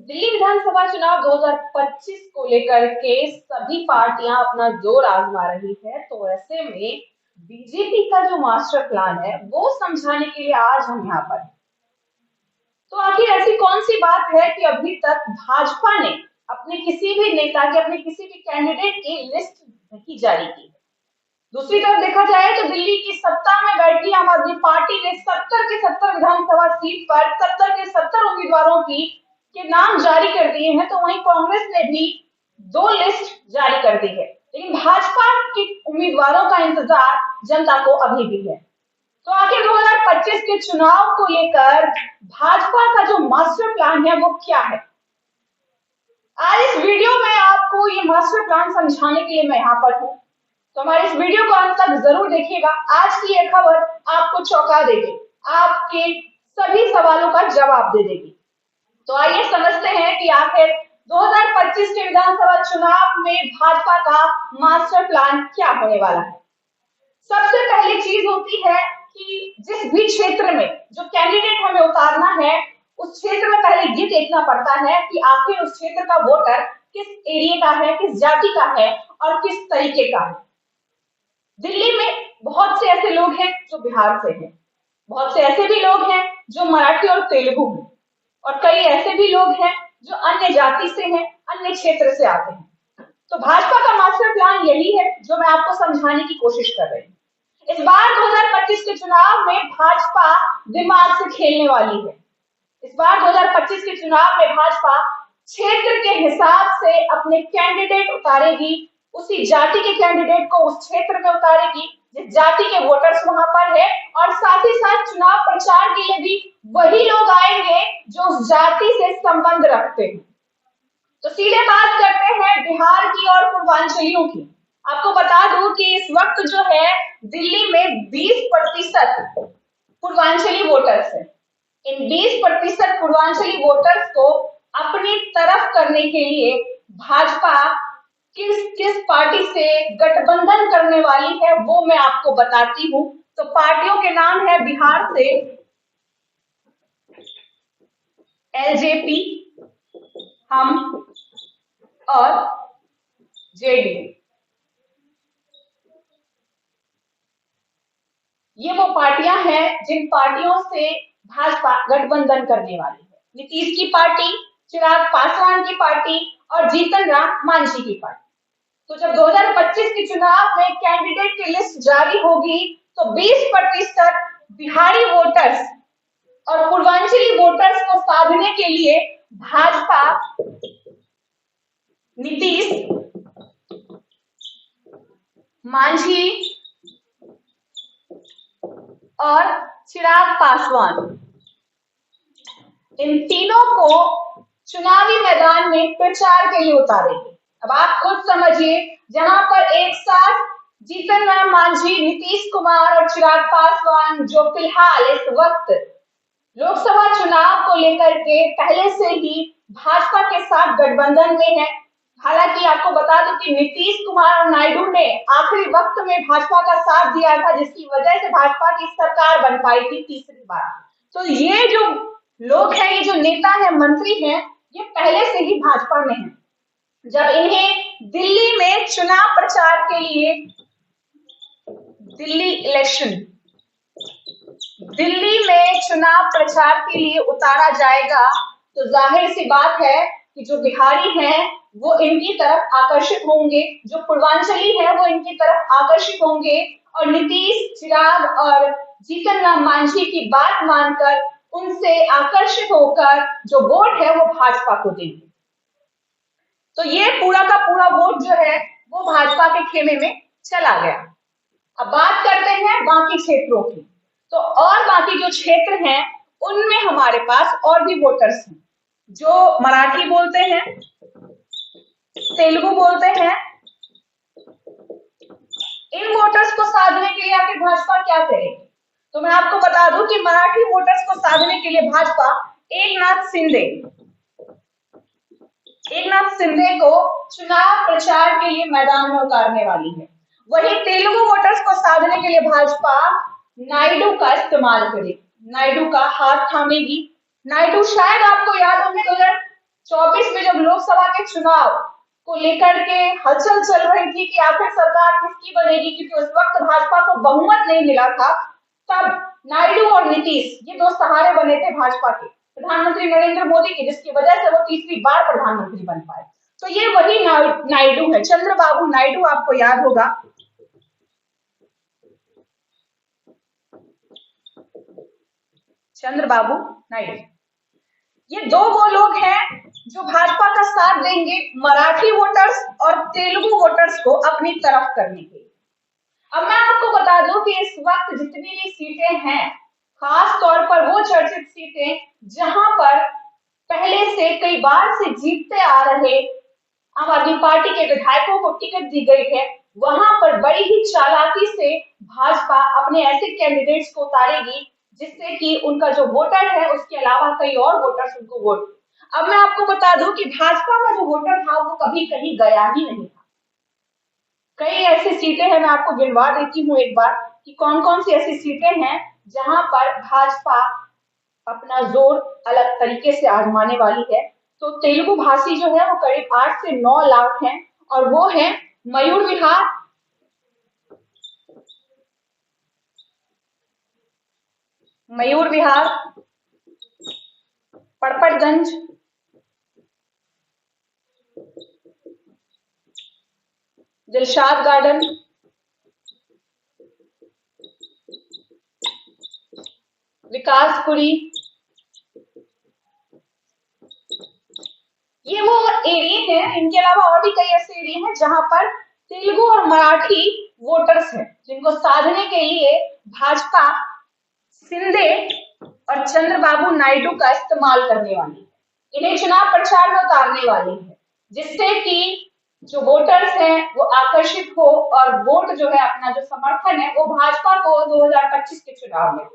दिल्ली विधानसभा चुनाव 2025 को लेकर के सभी पार्टियां अपना जोर आजमा रही है। तो ऐसे में बीजेपी का जो मास्टर प्लान है वो समझाने के लिए आज हम यहाँ पर हैं। तो आखिर ऐसी कौन सी बात है कि अभी तक भाजपा ने अपने किसी भी नेता के, अपने किसी भी कैंडिडेट की लिस्ट नहीं जारी की। दूसरी तरफ देखा जाए तो दिल्ली की सत्ता में बैठी आम आदमी पार्टी ने 70 के 70 विधानसभा सीट पर 70 के 70 उम्मीदवारों की के नाम जारी कर दिए हैं। तो वहीं कांग्रेस ने भी 2 लिस्ट जारी कर दी है, लेकिन भाजपा के उम्मीदवारों का इंतजार जनता को अभी भी है। तो आखिर 2025 के चुनाव को लेकर भाजपा का जो मास्टर प्लान है वो क्या है, आज इस वीडियो में आपको ये मास्टर प्लान समझाने के लिए मैं यहाँ पर हूँ। तो हमारे इस वीडियो को अंत तक जरूर देखिएगा। आज की ये खबर आपको चौंका देगी, आपके सभी सवालों का जवाब दे देगी। तो आइए समझते हैं कि आखिर 2025 के विधानसभा चुनाव में भाजपा का मास्टर प्लान क्या होने वाला है। सबसे पहली चीज होती है कि जिस भी क्षेत्र में जो कैंडिडेट हमें उतारना है उस क्षेत्र में पहले ये देखना पड़ता है कि आखिर उस क्षेत्र का वोटर किस एरिया का है, किस जाति का है और किस तरीके का है। दिल्ली में बहुत से ऐसे लोग हैं जो बिहार से हैं, बहुत से ऐसे भी लोग हैं जो मराठी और तेलुगु हैं, और कई ऐसे भी लोग हैं जो अन्य जाति से हैं, अन्य क्षेत्र से आते हैं। तो भाजपा का मास्टर प्लान यही है जो मैं आपको समझाने की कोशिश कर रही हूँ। इस बार 2025 के चुनाव में भाजपा दिमाग से खेलने वाली है। इस बार 2025 के चुनाव में भाजपा क्षेत्र के हिसाब से अपने कैंडिडेट उतारेगी, उसी जाति के कैंडिडेट को उस क्षेत्र में उतारेगी जिस जाति के वोटर्स वहां पर है, और साथ ही साथ चुनाव प्रचार के लिए भी वही लोग आएंगे जो उस जाति से संबंध रखते हैं। तो सीधे बात करते हैं बिहार की और पूर्वांचलियों की। आपको बता दूं कि इस वक्त जो है दिल्ली में 20% पूर्वांचली वोटर्स हैं। इन 20% पूर्वांचली वोटर्स को अपनी तरफ करने के लिए भाजपा किस किस पार्टी से गठबंधन करने वाली है वो मैं आपको बताती हूँ। तो पार्टियों के नाम है बिहार से एलजेपी, हम और जेडीयू। ये वो पार्टियां हैं जिन पार्टियों से भाजपा गठबंधन करने वाली है। नीतीश की पार्टी, चिराग पासवान की पार्टी और जीतन राम मांझी की पार्टी। तो जब 2025 के चुनाव में कैंडिडेट की लिस्ट जारी होगी तो 20% बिहारी वोटर्स और पूर्वांचली वोटर्स को साधने के लिए भाजपा नीतीश, मांझी और चिराग पासवान, इन तीनों को चुनावी मैदान में प्रचार के लिए उतारेगी। अब आप खुद समझिए, जहां पर एक साथ जीतन राम मांझी, नीतीश कुमार और चिराग पासवान जो फिलहाल इस वक्त लोकसभा चुनाव को लेकर के पहले से ही भाजपा के साथ गठबंधन में है। हालांकि आपको बता दूं कि नीतीश कुमार और नायडू ने आखिरी वक्त में भाजपा का साथ दिया था, जिसकी वजह से भाजपा की सरकार बन पाई थी तीसरी बार। तो ये जो लोग हैं, ये जो नेता है, मंत्री हैं, ये पहले से ही भाजपा में है। जब इन्हें दिल्ली में चुनाव प्रचार के लिए दिल्ली में चुनाव प्रचार के लिए उतारा जाएगा तो जाहिर सी बात है कि जो बिहारी हैं वो इनकी तरफ आकर्षित होंगे, जो पूर्वांचली है वो इनकी तरफ आकर्षित होंगे, और नीतीश, चिराग और जीतन राम मांझी की बात मानकर उनसे आकर्षित होकर जो वोट है वो भाजपा को देंगे। तो ये पूरा का पूरा वोट जो है वो भाजपा के खेमे में चला गया। अब बात करते हैं बाकी क्षेत्रों की। तो और बाकी जो क्षेत्र हैं उनमें हमारे पास और भी वोटर्स हैं जो मराठी बोलते हैं, तेलुगु बोलते हैं। इन वोटर्स को साधने के लिए आखिर भाजपा क्या करेगी? तो मैं आपको बता दूं कि मराठी वोटर्स को साधने के लिए भाजपा एकनाथ शिंदे को चुनाव प्रचार के लिए मैदान में उतारने वाली है। वहीं तेलुगु वोटर्स को साधने के लिए भाजपा नायडू का इस्तेमाल करेगी, नायडू का हाथ थामेगी। नायडू शायद आपको याद होंगे 2024 लोकसभा के चुनाव को लेकर के हलचल चल रही थी कि आखिर सरकार किसकी बनेगी, क्योंकि उस वक्त भाजपा को बहुमत नहीं मिला था। तब नायडू और नीतीश ये दो सहारे बने थे भाजपा के, प्रधानमंत्री नरेंद्र मोदी के, जिसकी वजह से वो तीसरी बार प्रधानमंत्री बन पाए। तो ये वही नायडू है, चंद्रबाबू नायडू, आपको याद होगा। चंद्रबाबू नायडू, ये दो वो लोग हैं जो भाजपा का साथ देंगे मराठी वोटर्स और तेलुगु वोटर्स को अपनी तरफ करने के लिए। अब मैं आपको बता दूं कि इस वक्त जितनी भी सीटें हैं, खास तौर पर वो चर्चित सीटें जहां पर पहले से कई बार से जीतते आ रहे आम आदमी पार्टी के विधायकों को टिकट दी गई है, वहां पर बड़ी ही चालाकी से भाजपा अपने ऐसे कैंडिडेट्स को उतारेगी जिससे कि उनका जो वोटर है उसके अलावा कई और वोटर्स उनको वोट। अब मैं आपको बता दूं कि भाजपा का जो वोटर था वो कभी कहीं गया ही नहीं था। कई ऐसी सीटें हैं, मैं आपको गिनवा देती हूँ एक बार कि कौन कौन सी ऐसी सीटें हैं जहां पर भाजपा अपना जोर अलग तरीके से आजमाने वाली है। तो तेलुगु भाषी जो है वो करीब 8 से 9 लाख हैं, और वो है मयूर विहार, पड़पड़गंज, दिलशाद गार्डन, विकासपुरी। ये वो एरिया है, इनके अलावा और भी कई ऐसे एरिया हैं जहां पर तेलुगु और मराठी वोटर्स हैं, जिनको साधने के लिए भाजपा शिंदे और चंद्रबाबू नायडू का इस्तेमाल करने वाली है, इन्हें चुनाव प्रचार में उतारने वाली है, जिससे कि जो वोटर्स हैं वो आकर्षित हो और वोट जो है, अपना जो समर्थन है वो भाजपा को 2025 के चुनाव में।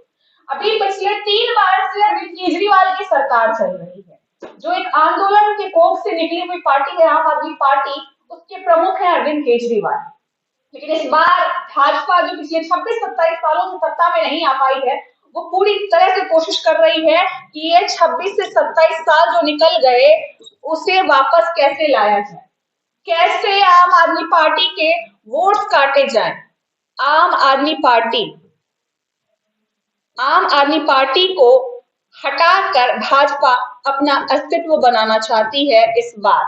अभी पिछले 3 बार से अरविंद केजरीवाल की सरकार चल रही है, जो एक आंदोलन के कोख से निकली हुई पार्टी है आम आदमी पार्टी, उसके प्रमुख है अरविंद केजरीवाल। लेकिन इस बार भाजपा जो पिछले 26-27 सालों से सत्ता में नहीं आ पाई है, वो पूरी तरह से कोशिश कर रही है कि ये 26 से 27 साल जो निकल गए उसे वापस कैसे लाया जाए, कैसे आम आदमी पार्टी के वोट्स काटे जाएं। आम आदमी पार्टी को हटाकर भाजपा अपना अस्तित्व बनाना चाहती है इस बार।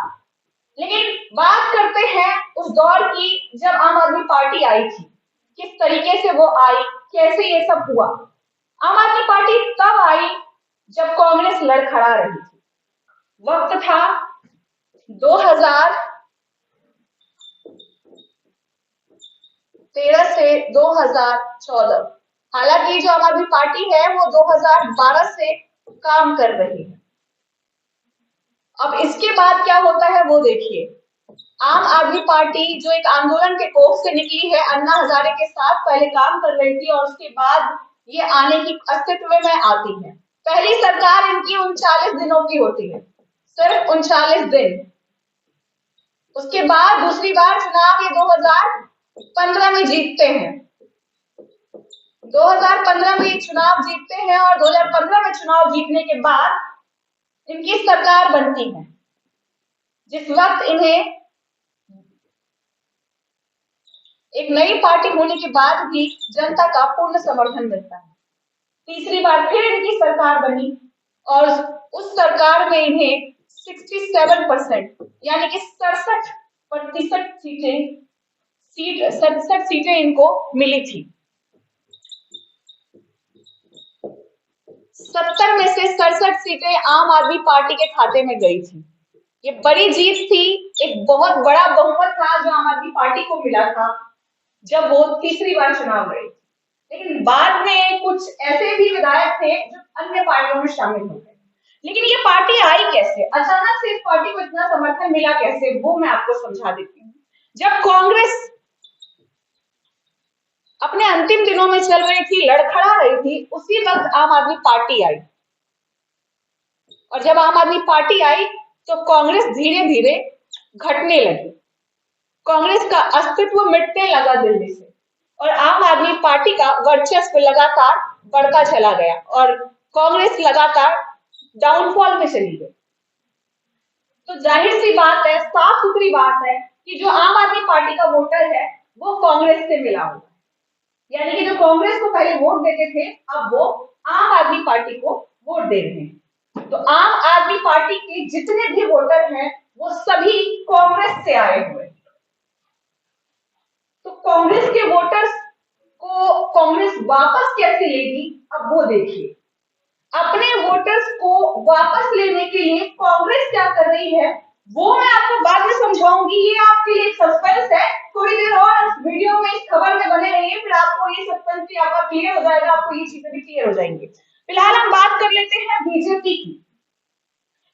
लेकिन बात करते हैं उस दौर की जब आम आदमी पार्टी आई थी, किस तरीके से वो आई, कैसे ये सब हुआ। आम आदमी पार्टी तब आई जब कांग्रेस लड़खड़ा रही थी। वक्त था 2013 से 2014। हालांकि जो आम आदमी पार्टी है वो 2012 से काम कर रही है। अब इसके बाद क्या होता है वो देखिए। आम आदमी पार्टी जो एक आंदोलन के कोख से निकली है, अन्ना हजारे के साथ पहले काम कर रही थी और उसके बाद ये आने की अस्तित्व में आती है। पहली सरकार इनकी 39 दिनों की होती है, सिर्फ 39 दिन। उसके बाद दूसरी बार चुनाव ये 2015 में जीतते हैं। 2015 में चुनाव जीतते हैं और 2015 में चुनाव जीतने के बाद इनकी सरकार बनती है, जिस वक्त इन्हें एक नई पार्टी होने के बाद भी जनता का पूर्ण समर्थन मिलता है। तीसरी बार फिर इनकी सरकार बनी और उस सरकार में इन्हें 67% यानी कि 67 सीटें इनको मिली थी। 70 में से 67 सीटें आम आदमी पार्टी के खाते में गई थी। ये बड़ी जीत थी, एक बहुत बड़ा बहुमत था जो आम आदमी पार्टी को मिला था जब वो तीसरी बार चुनाव लड़ी। लेकिन बाद में कुछ ऐसे भी विधायक थे जो अन्य पार्टियों में शामिल हो गए। लेकिन ये पार्टी आई कैसे, अचानक से इस पार्टी को इतना समर्थन मिला कैसे, वो मैं आपको समझा देती हूँ। जब कांग्रेस अपने अंतिम दिनों में चल रही थी, लड़खड़ा रही थी, उसी वक्त आम आदमी पार्टी आई। और जब आम आदमी पार्टी आई तो कांग्रेस धीरे धीरे घटने लगी, कांग्रेस का अस्तित्व मिटने लगा दिल्ली से, और आम आदमी पार्टी का वर्चस्व लगातार बढ़ता चला गया और कांग्रेस लगातार डाउनफॉल में चली गई। तो जाहिर सी बात है, साफ सुथरी बात है कि जो आम आदमी पार्टी का वोटर है वो कांग्रेस से मिला हुआ है। यानी कि जो कांग्रेस को पहले वोट देते थे, अब वो आम आदमी पार्टी को वोट दे रहे हैं। तो आम आदमी पार्टी के जितने भी वोटर हैं वो सभी कांग्रेस से आए हुए हैं। तो कांग्रेस के वोटर्स को कांग्रेस वापस कैसे लेगी, अब वो देखिए। अपने वोटर्स को वापस लेने के लिए कांग्रेस क्या कर रही है वो मैं आपको बाद में समझाऊंगी। ये आपके लिए सस्पेंस है, थोड़ी देर और इस वीडियो में, इस खबर में बने रहिए, फिर आपको ये सस्पेंस भी आपका क्लियर हो जाएगा, आपको ये चीजें भी क्लियर हो जाएंगी। फिलहाल हम बात कर लेते हैं बीजेपी की,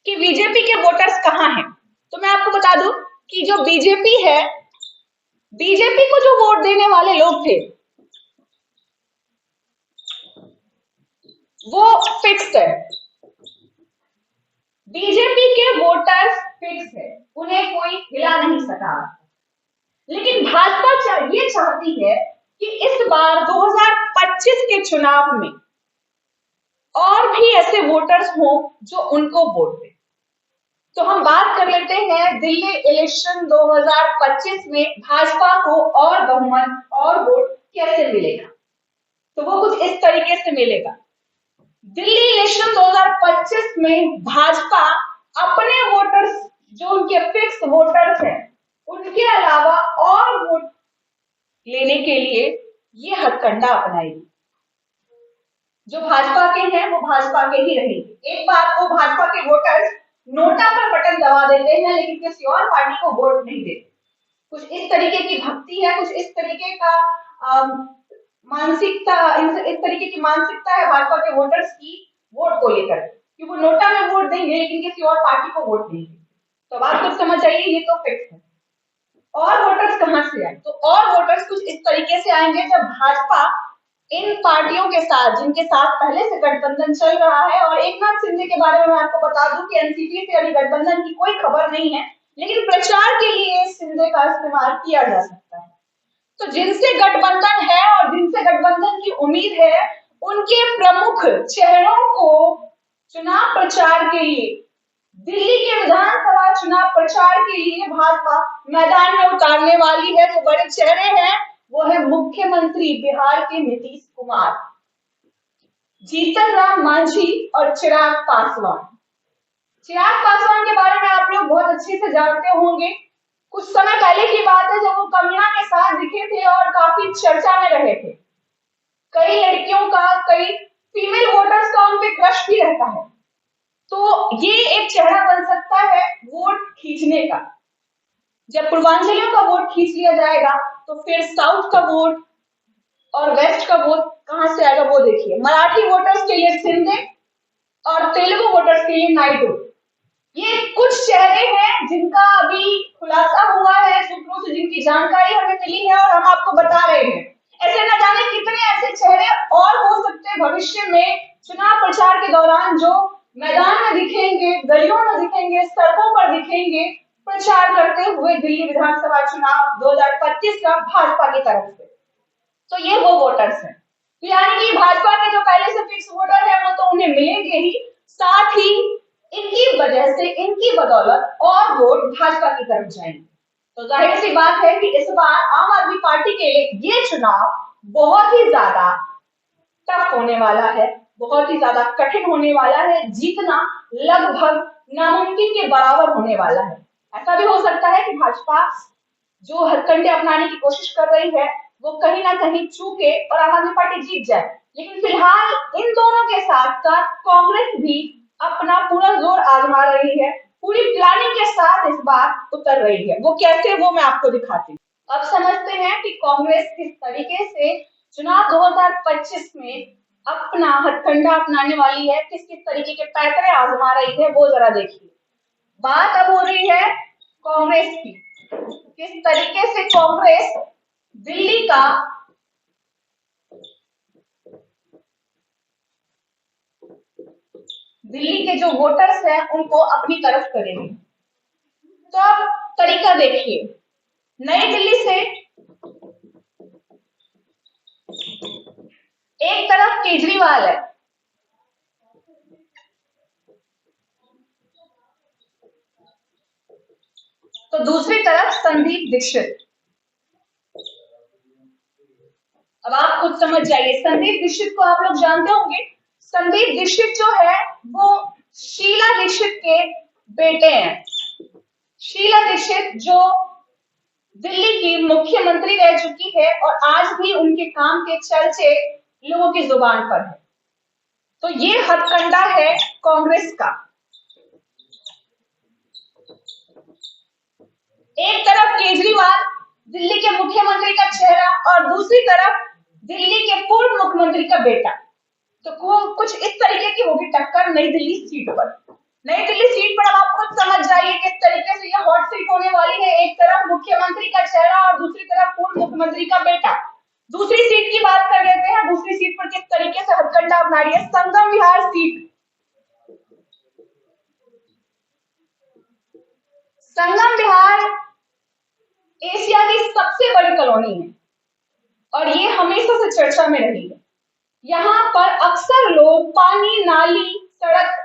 कि बीजेपी के वोटर्स कहाँ हैं। तो मैं आपको बता दूं कि जो बीजेपी है, बीजेपी को जो वोट देने वाले लोग थे वो फिक्स्ड है। बीजेपी के वोटर्स फिक्स है, उन्हें कोई हिला नहीं सका। लेकिन भाजपा ये चाहती है कि इस बार 2025 के चुनाव में और भी ऐसे वोटर्स हों जो उनको वोट दें। तो हम बात कर लेते हैं दिल्ली इलेक्शन 2025 में भाजपा को और बहुमत और वोट कैसे मिलेगा। तो वो कुछ इस तरीके से मिलेगा। दिल्ली इलेक्शन 2025 में भाजपा अपने वोटर्स, जो उनके फिक्स वोटर्स हैं, उनके अलावा और वोट लेने के लिए ये हथकंडा अपनाएगी। जो भाजपा के हैं वो भाजपा के ही रहेंगे। एक बार वो भाजपा के वोटर्स नोटा पर बटन दबा देते हैं लेकिन किसी और पार्टी को वोट नहीं देते। कुछ इस तरीके की भक्ति है, कुछ इस तरीके का मानसिकता, इस तरीके की मानसिकता है भाजपा के वोटर्स की वोट को लेकर कि वो नोटा में वोट देंगे लेकिन किसी और पार्टी को वोट नहीं देंगे। तो बात कुछ समझ आइए, ये तो फिक्स है। और वोटर्स कहां से आए? तो और वोटर्स कुछ इस तरीके से आएंगे जब भाजपा इन पार्टियों के साथ, जिनके साथ पहले से गठबंधन चल रहा है, और एकनाथ शिंदे के बारे में मैं आपको बता दूं कि एनसीपी से अभी गठबंधन की कोई खबर नहीं है, लेकिन प्रचार के लिए शिंदे का इस्तेमाल किया जा सकता है। तो जिनसे गठबंधन है और जिनसे गठबंधन की उम्मीद है, उनके प्रमुख चेहरों को चुनाव प्रचार के लिए, दिल्ली के विधानसभा चुनाव प्रचार के लिए भाजपा मैदान में उतारने वाली है। जो बड़े चेहरे हैं वो है मुख्यमंत्री बिहार के नीतीश कुमार, जीतन राम मांझी और चिराग पासवान। चिराग पासवान के बारे में आप लोग बहुत अच्छे से जानते होंगे। कुछ समय पहले की बात है जब वो कंगना के साथ दिखे थे और काफी चर्चा में रहे थे। कई लड़कियों का, कई फीमेल वोटर्स का उन पे क्रश भी रहता है। तो ये एक चेहरा बन सकता है वोट खींचने का। जब पूर्वांचलियों का वोट खींच लिया जाएगा तो फिर साउथ का वोट और वेस्ट का वोट कहां से आएगा वो देखिए। मराठी वोटर्स के लिए शिंदे और तेलुगु वोटर्स के लिए नायडू। ये कुछ चेहरे हैं जिनका अभी खुलासा हुआ है, सूत्रों से जिनकी जानकारी हमें मिली है और हम आपको बता रहे हैं। ऐसे न जाने कितने ऐसे चेहरे और हो सकते हैं भविष्य में चुनाव प्रचार के दौरान जो मैदान में दिखेंगे, गलियों में दिखेंगे, सड़कों पर दिखेंगे, प्रचार करते हुए दिल्ली विधानसभा चुनाव 2025 का भाजपा की तरफ से। तो ये वो वोटर्स हैं, यानी कि भाजपा के जो पहले से फिक्स वोटर है वो तो उन्हें मिलेंगे ही, साथ ही इनकी वजह से, इनकी बदौलत और वोट भाजपा की तरफ जाएंगे। तो जाहिर सी बात है कि इस बार आम आदमी पार्टी के लिए ये चुनाव बहुत ही ज्यादा टफ होने वाला है, बहुत ही ज्यादा कठिन होने वाला है। जीतना लगभग नामुमकिन के बराबर होने वाला है। ऐसा भी हो सकता है कि भाजपा जो हथकंडे अपनाने की कोशिश कर रही है वो कहीं ना कहीं चूके और आम आदमी पार्टी जीत जाए। लेकिन फिलहाल इन दोनों के साथ साथ कांग्रेस भी अपना पूरा जोर आजमा रही है, पूरी प्लानिंग के साथ इस बार उतर रही है। वो कैसे, वो मैं आपको दिखाती हूँ। अब समझते हैं कि कांग्रेस किस तरीके से चुनाव 2025 में अपना हथकंडा अपनाने वाली है, किस किस तरीके के पैतरे आजमा रही है, वो जरा देखिए। बात अब हो रही है कांग्रेस की, किस तरीके से कांग्रेस दिल्ली का दिल्ली के जो वोटर्स हैं उनको अपनी तरफ करेंगे। तो आप तरीका देखिए। नई दिल्ली से एक तरफ केजरीवाल है, तो दूसरी तरफ संदीप दीक्षित। अब आप खुद समझ जाइए, संदीप दीक्षित को आप लोग जानते होंगे। संदीप दीक्षित जो है वो शीला दीक्षित के बेटे हैं। शीला दीक्षित जो दिल्ली की मुख्यमंत्री रह चुकी है और आज भी उनके काम के चर्चे लोगों की जुबान पर है। तो ये हथकंडा है कांग्रेस का। एक तरफ केजरीवाल दिल्ली के मुख्यमंत्री का चेहरा और दूसरी तरफ दिल्ली के पूर्व मुख्यमंत्री का बेटा। तो कुछ इस तरीके की होगी टक्कर नई दिल्ली सीट पर। नई दिल्ली सीट पर अब आप खुद समझ जाइए किस तरीके से यह हॉट सीट होने वाली है। एक तरफ मुख्यमंत्री का चेहरा और दूसरी तरफ पूर्व मुख्यमंत्री का बेटा। दूसरी सीट की बात कर लेते हैं। दूसरी सीट पर किस तरीके से हथकंडा अपना रही है संगम विहार सीट। संगम विहार एशिया की सबसे बड़ी कॉलोनी है और ये हमेशा से चर्चा में रही है। यहाँ पर अक्सर लोग पानी, नाली, सड़क,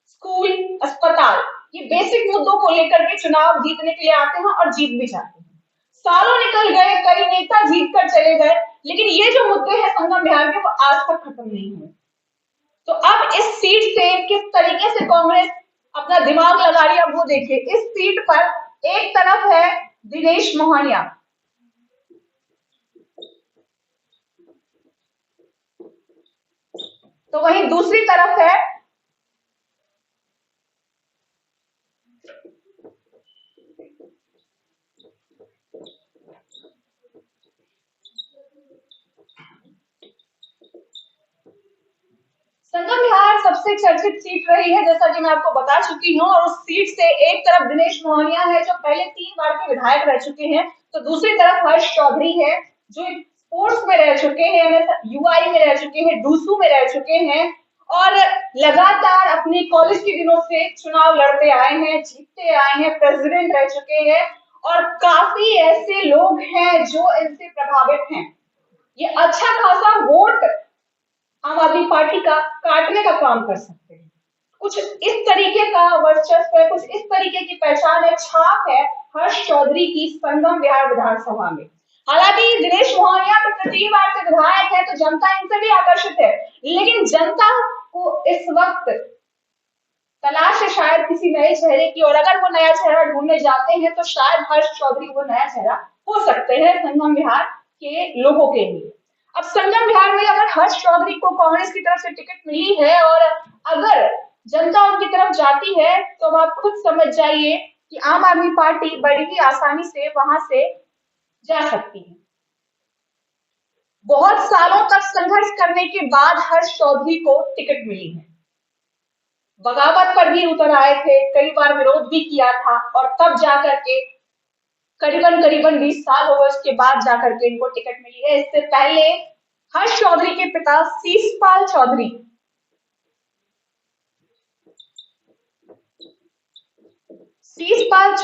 स्कूल, अस्पताल, ये बेसिक मुद्दों को लेकर के चुनाव जीतने के लिए आते हैं और जीत भी जाते हैं। सालों निकल गए, कई नेता जीत कर चले गए, लेकिन ये जो मुद्दे हैं संगम विहार के वो आज तक खत्म नहीं हुए। तो अब इस सीट से किस तरीके से कांग्रेस अपना दिमाग लगा रही है वो देखिए। इस सीट पर एक तरफ है दिनेश मोहनिया, तो वहीं दूसरी तरफ है संगम विहार सबसे चर्चित सीट रही है जैसा कि मैं आपको बता चुकी हूँ। और उस सीट से एक तरफ दिनेश मोहनिया है जो पहले 3 बार के विधायक रह चुके हैं, तो दूसरी तरफ हर्ष चौधरी है जो स्पोर्ट्स में रह चुके हैं, यूआई में रह चुके हैं, डूसू में रह चुके हैं और लगातार अपने कॉलेज के दिनों से चुनाव लड़ते आए हैं, जीतते आए हैं, प्रेसिडेंट रह चुके हैं और काफी ऐसे लोग हैं जो इनसे प्रभावित हैं। ये अच्छा खासा वोट आम आदमी पार्टी का काटने का काम कर सकते हैं। कुछ इस तरीके का वर्चस्व है, कुछ इस तरीके की पहचान है, छाप है हर्ष चौधरी की संगम विहार विधानसभा में। हालांकि दिनेश मोहनिया तो 3 बार से विधायक है तो जनता इनसे भी आकर्षित है, लेकिन जनता को इस वक्त तलाश है शायद किसी नए चेहरे की, और अगर वो नया चेहरा ढूंढने जाते हैं तो शायद हर्ष चौधरी वो नया चेहरा हो सकते हैं संगम विहार के लोगों के लिए। अब संगम विहार में अगर हर्ष चौधरी को कांग्रेस की तरफ से टिकट मिली है और अगर जनता उनकी तरफ जाती है तो आप खुद समझ जाइए कि आम आदमी पार्टी बड़ी ही आसानी से वहां से जा सकती है। बहुत सालों तक संघर्ष करने के बाद हर्ष चौधरी को टिकट मिली है। बगावत पर भी उतर आए थे, कई बार विरोध भी किया था और तब जाकर के करीबन 20 साल हो गए उसके बाद जाकर के इनको टिकट मिली है। इससे पहले हर्ष चौधरी के पिता शीशपाल चौधरी शीशपाल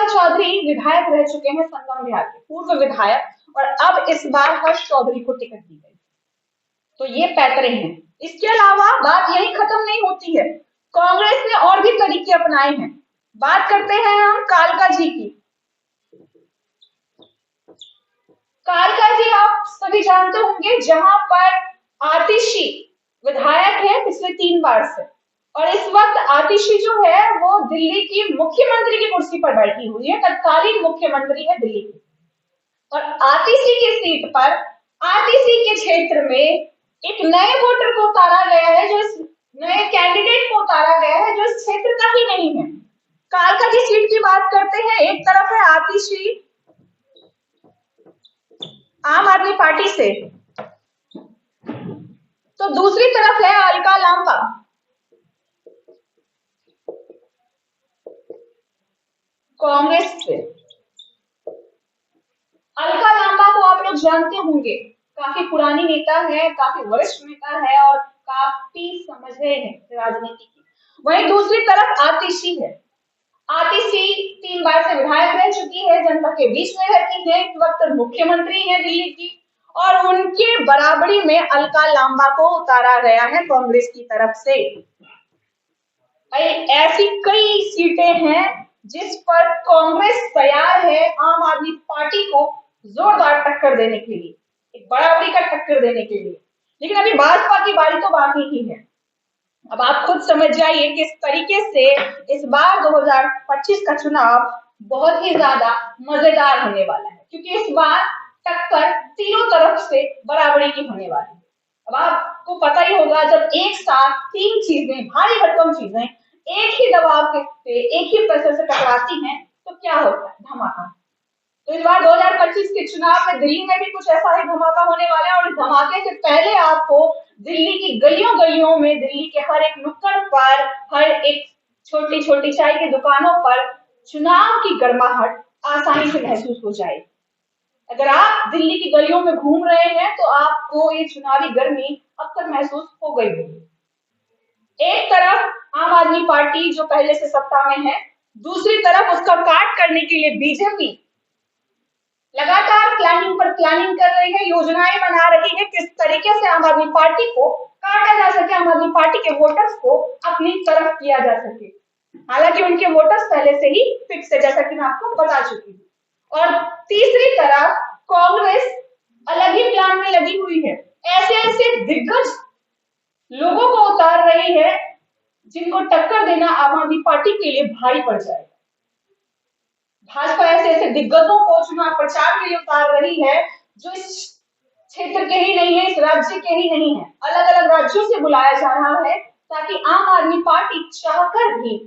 चौधरी विधायक रह चुके हैं संगम विहार के, पूर्व विधायक, और अब इस बार हर्ष चौधरी को टिकट दी गई। तो ये पैतरे हैं। इसके अलावा बात यही खत्म नहीं होती है, कांग्रेस ने और भी तरीके अपनाए हैं। बात करते हैं हम कालका जी की। कालका जी आप सभी जानते होंगे, जहां पर आतिशी विधायक है पिछले 3 बार से, और इस वक्त आतिशी जो है वो दिल्ली की मुख्यमंत्री की कुर्सी पर बैठी हुई है, तत्कालीन मुख्यमंत्री है दिल्ली की। और आतिशी की सीट पर, आतिशी के क्षेत्र में एक नए वोटर को उतारा गया है, जो इस नए कैंडिडेट को उतारा गया है जो इस क्षेत्र का ही नहीं है। कालका की सीट की बात करते हैं। एक तरफ है आतिशी आम आदमी पार्टी से, तो दूसरी तरफ है अलका लांबा कांग्रेस से। अलका लांबा को आप लोग जानते होंगे, काफी पुरानी नेता है, काफी वरिष्ठ नेता है और काफी समझे हैं राजनीति की। वहीं दूसरी तरफ आतिशी है। आतिशी 3 बार से विधायक रह चुकी है, जनता के बीच में रहती है, इस वक्त मुख्यमंत्री है दिल्ली की, और उनके बराबरी में अलका लांबा को उतारा गया है कांग्रेस की तरफ से। ऐसी कई सीटें हैं जिस पर कांग्रेस तैयार है आम आदमी पार्टी को जोरदार टक्कर देने के लिए, एक बराबरी का टक्कर देने के लिए। लेकिन अभी भाजपा की बारी तो बाकी ही है। अब आप खुद समझ जाइए किस तरीके से इस बार 2025 का चुनाव बहुत ही ज्यादा मजेदार होने वाला है, क्योंकि इस बार टक्कर तीनों तरफ से बराबरी की होने वाली है। अब आपको पता ही होगा, जब एक साथ तीन चीजें, भारी भरकम चीजें एक ही दबाव के से, एक ही प्रेशर से टकराती हैं तो क्या होता है? धमाका। तो इस बार 2025 के चुनाव में दिल्ली में भी कुछ ऐसा ही धमाका होने वाला है, और इस धमाके से पहले आपको दिल्ली की गलियों गलियों में, दिल्ली के हर एक नुक्कड़ पर, हर एक छोटी छोटी चाय की दुकानों पर चुनाव की गर्माहट आसानी से महसूस हो जाएगी। अगर आप दिल्ली की गलियों में घूम रहे हैं तो आपको ये चुनावी गर्मी अब तक महसूस हो गई होगी। एक तरफ आम आदमी पार्टी जो पहले से सत्ता में है, दूसरी तरफ उसका काट करने के लिए बीजेपी लगातार प्लानिंग पर प्लानिंग कर रही है, योजनाएं बना रही है किस तरीके से आम आदमी पार्टी को काटा जा सके, आम आदमी पार्टी के वोटर्स को अपनी तरफ किया जा सके। हालांकि उनके वोटर्स पहले से ही फिक्स है, जैसा कि मैं आपको बता चुकी हूँ। और तीसरी तरफ कांग्रेस अलग ही प्लान में लगी हुई है, ऐसे ऐसे दिग्गज लोगों को उतार रही है जिनको टक्कर देना आम आदमी पार्टी के लिए भारी पड़ जाएगा। भाजपा ऐसे ऐसे दिग्गजों को चुनाव प्रचार के लिए उतार रही है जो इस क्षेत्र के ही नहीं है, इस राज्य के ही नहीं है, अलग अलग राज्यों से बुलाया जा रहा है ताकि आम आदमी पार्टी चाहकर भी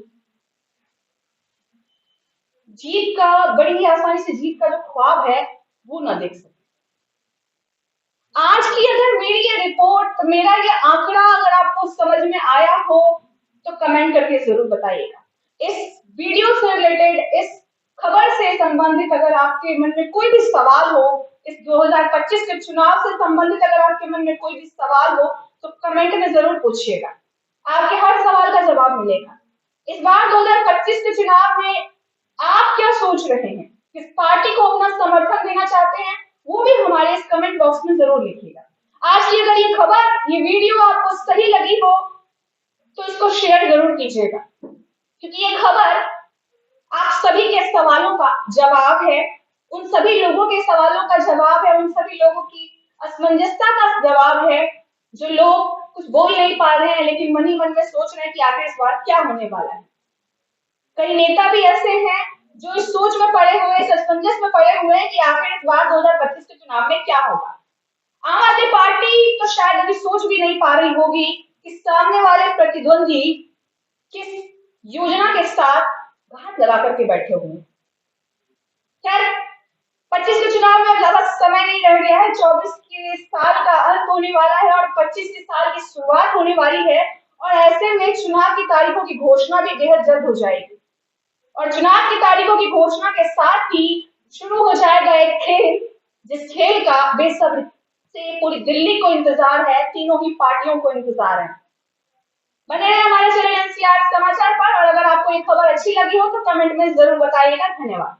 जीत का, बड़ी ही आसानी से जीत का जो ख्वाब है वो न देख सके। आज की अगर मेरी ये रिपोर्ट, मेरा ये आंकड़ा अगर आपको समझ में आया हो तो कमेंट करके जरूर बताइएगा। इस वीडियो से रिलेटेड, इस खबर से संबंधित अगर आपके मन में कोई भी सवाल हो, इस 2025 के चुनाव से संबंधित अगर आपके मन में कोई भी सवाल हो तो कमेंट में जरूर पूछिएगा, आपके हर सवाल का जवाब मिलेगा। इस बार 2025 के चुनाव में आप क्या सोच रहे हैं, किस पार्टी को अपना समर्थन देना चाहते हैं, वो भी हमारे इस कमेंट बॉक्स में जरूर लिखिएगा। आज की अगर ये खबर, ये वीडियो आपको सही लगी हो तो इसको शेयर जरूर कीजिएगा, क्योंकि ये खबर आप सभी के सवालों का जवाब है, उन सभी लोगों के सवालों का जवाब है, उन सभी लोगों की असमंजसता का जवाब है जो लोग कुछ बोल नहीं पा रहे हैं लेकिन मन ही मन में सोच रहे हैं कि आखिर इस बार क्या होने वाला है। कई नेता भी ऐसे हैं जो इस सोच में पड़े हुए, इस असमंजस में पड़े हुए हैं कि आखिर इस बार 2025 के चुनाव में क्या होगा। आम आदमी पार्टी तो शायद अभी सोच भी नहीं पा रही होगी कि सामने वाले प्रतिद्वंदी किस योजना के साथ घात लगा करके बैठे हुए हैं। खैर, 25 के चुनाव में अब ज्यादा समय नहीं रह गया है, 24 के साल का अंत होने वाला है और 25 के साल की शुरुआत होने वाली है, और ऐसे में चुनाव की तारीखों की घोषणा भी बेहद जल्द हो जाएगी। और चुनाव की तारीखों की घोषणा के साथ ही शुरू हो जाएगा एक खेल, जिस खेल का बेसब्री से पूरी दिल्ली को इंतजार है, तीनों ही पार्टियों को इंतजार है। बने रहे हमारे चैनल एनसीआर समाचार पर, और अगर आपको ये खबर अच्छी लगी हो तो कमेंट में जरूर बताइएगा। धन्यवाद।